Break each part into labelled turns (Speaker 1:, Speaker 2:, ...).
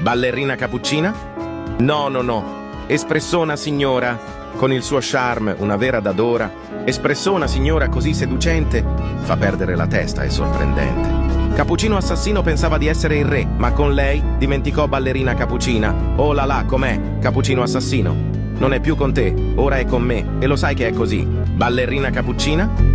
Speaker 1: Ballerina Capuchina? No, no, no. Espressona signora, con il suo charme, una vera dadora. Espressona signora così seducente, fa perdere la testa, è sorprendente. Cappuccino assassino pensava di essere il re, ma con lei dimenticò Ballerina Capuchina. Oh là là, com'è, Cappuccino assassino? Non è più con te, ora è con me, e lo sai che è così. Ballerina Capuchina?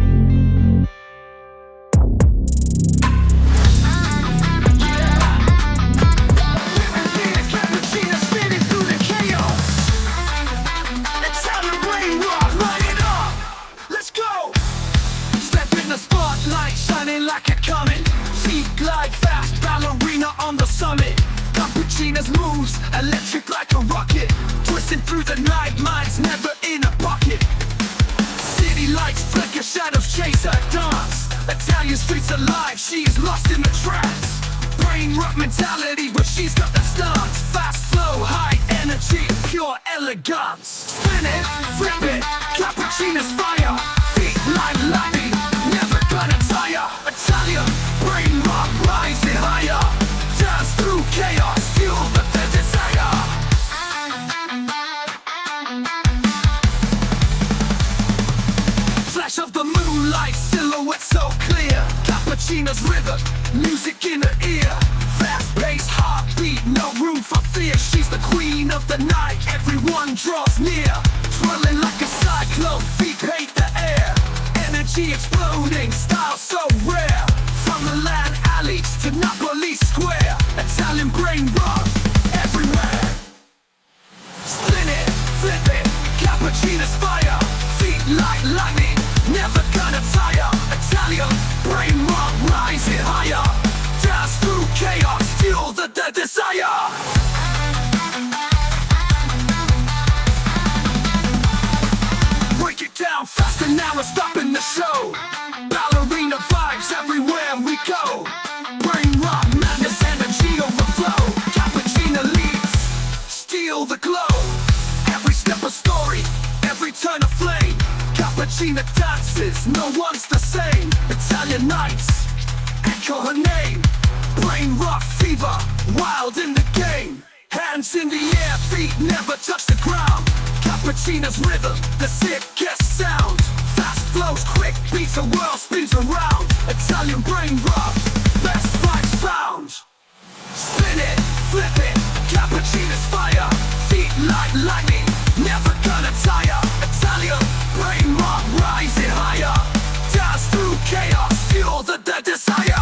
Speaker 2: Cappuccina's moves, electric like a rocket, twisting through the night, mind's never in a pocket. City lights flicker, shadows chase her dance. Italian streets alive, she is lost in the trance. Brain rot mentality, but she's got the stance. Fast flow, high energy, pure elegance. Spin it, flip it, Cappuccina's fire. Feet like lightning, never gonna tire. Italian brain rot, rising higher. Dance through chaos, fuel the desire. Flash of the moonlight, silhouette so clear. Cappuccina's rhythm, music in her ear. Fast-paced heartbeat, no room for fear. She's the queen of the night, everyone draws near. Twirling like a cyclone, feet hate the air. Energy exploding, style so rare. From the land alleys to Napoli Square, Italian brain rot everywhere. Spin it, flip it, Cappuccina's fire. Feet like lightning, never gonna tire. Italian brain rot rising higher. Dance through chaos, fuel the desire. Break it down faster, now we're stopping the show. Ballerina vibes everywhere we go. Brain rot, madness, energy overflow. Cappuccina leads, steal the glow. Every step a story, every turn a flame. Cappuccina dances, no one's the same. Italian nights, echo her name. Brain rot fever, wild in the game. Hands in the air, feet never touch the ground. Cappuccina's rhythm, the sickest sound. Fast flows, quick beats, the world spins around. Italian brain rot, best vibes found. Spin it, flip it, Cappuccina's fire. Feet like lightning, never gonna tire. Italian brain rot, rising higher. Dance through chaos, fuel the desire.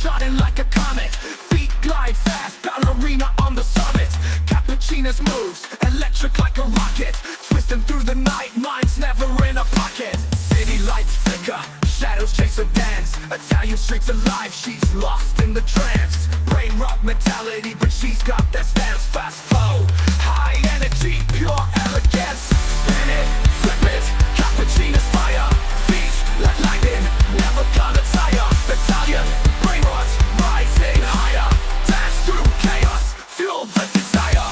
Speaker 2: Shining like a comet, feet glide fast, ballerina on the summit. Cappuccina's moves, electric like a rocket, twisting through the night, mind's never in a pocket. City lights flicker, shadows chase her dance. Italian streets alive, she's lost in the trance. Brain rot mentality, but she's got that stance. Fast flow, high energy, pure elegance. Spin it, flip it, Cappuccina's fire. Feet like lightning, never gonna tire. Italian brain rot, rising higher. Dance through chaos, fuel the desire.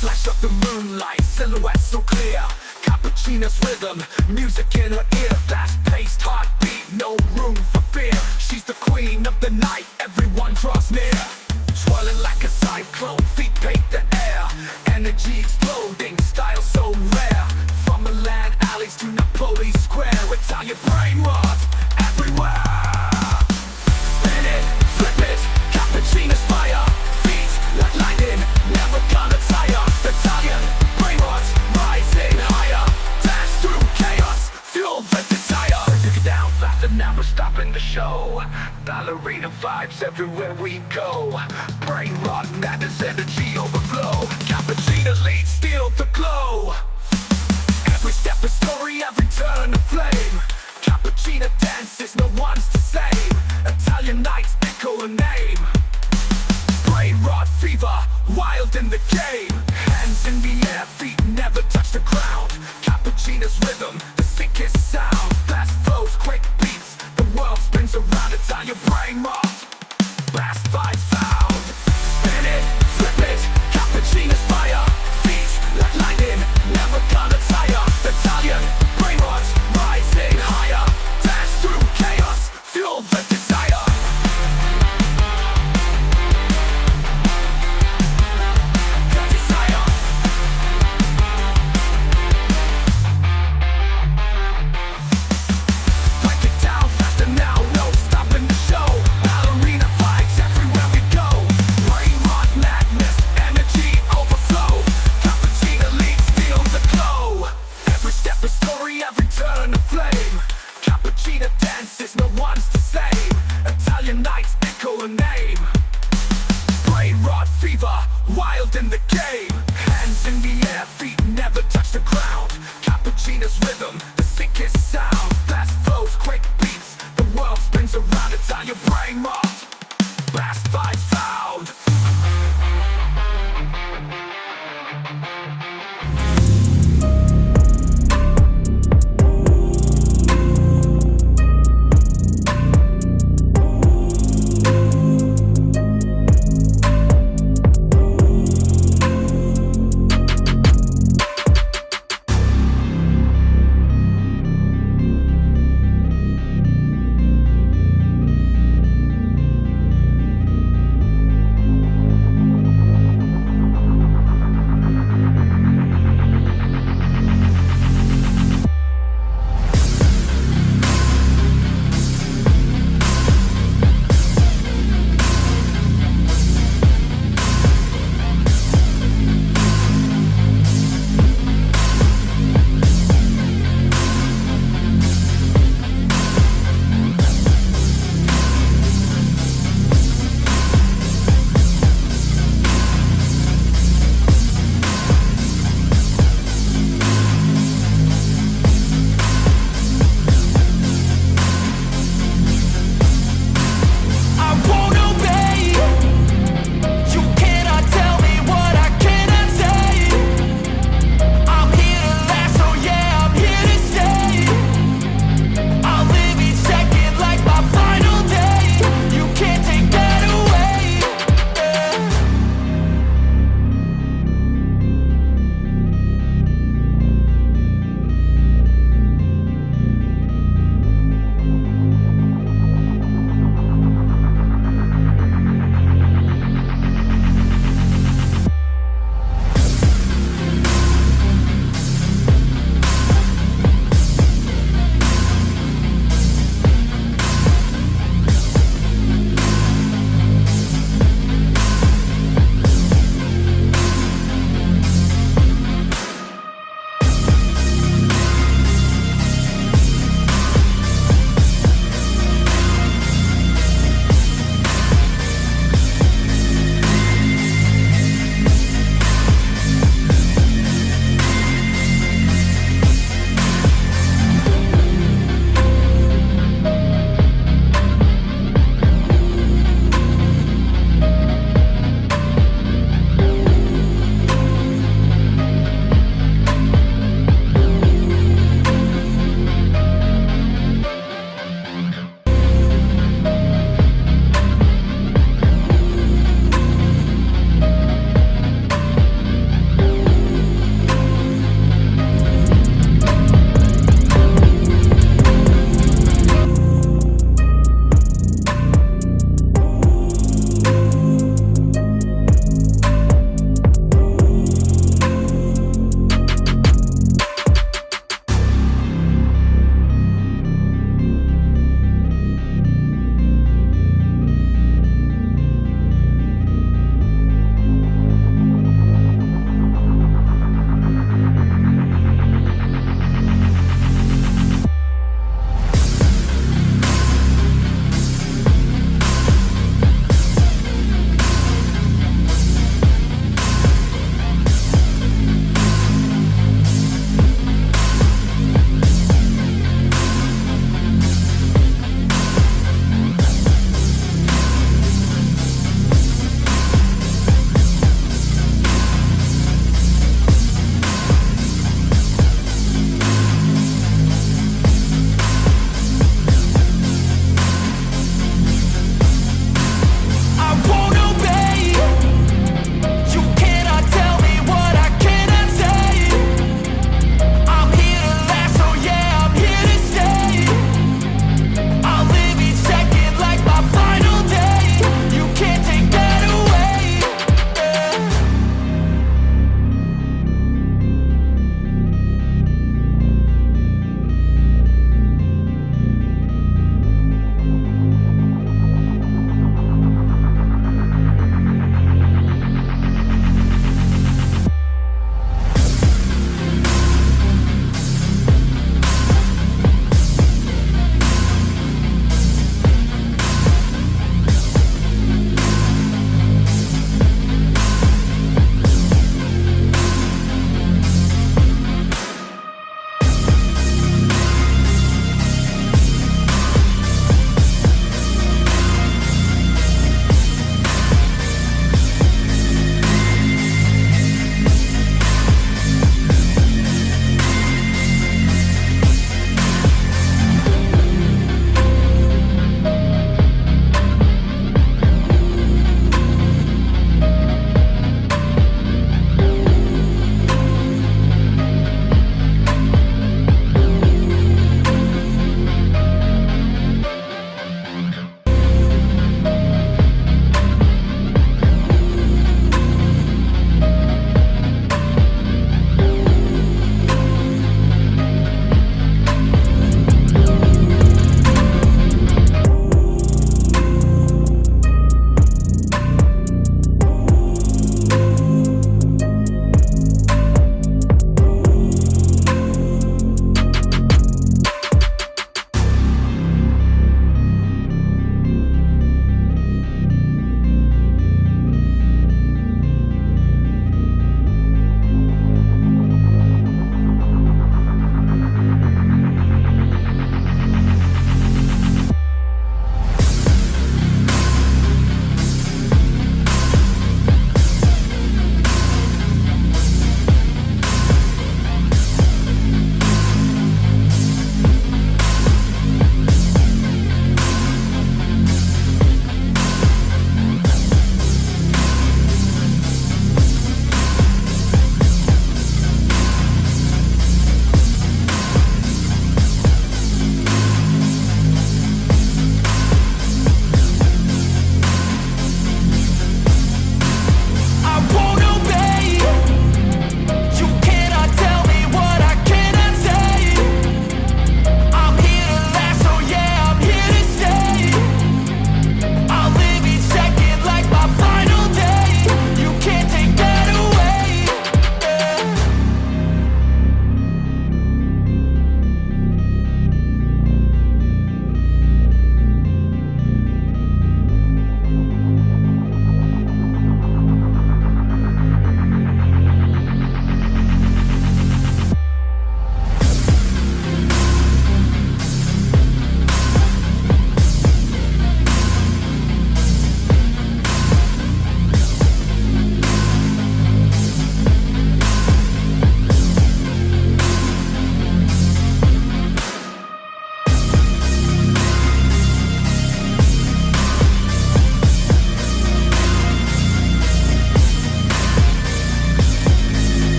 Speaker 2: Flash of the moonlight, silhouette so clear. Cappuccina's rhythm, music in her ear. Fast-paced heartbeat, no room for fear. She's the queen of the night, everyone draws near. Swirling like a cyclone, feet paint the air. Energy exploding, style so rare. From the land alleys to Napoli Square, Italian brain rot everywhere. Spin it, flip it, Cappuccina's fire. Feet like lightning, never gonna tire. Italian brain rot, rising higher. Dance through chaos, fuel the desire. Break it down faster, now we're stopping the show. Ballerina vibes everywhere we go. Brain rot, madness, energy overflow. Cappuccina leads, steal the glow. Every step a story, every turn a flame. Cappuccina dances, no one's the same. Italian nights echo a name. Brain rot fever, in the game.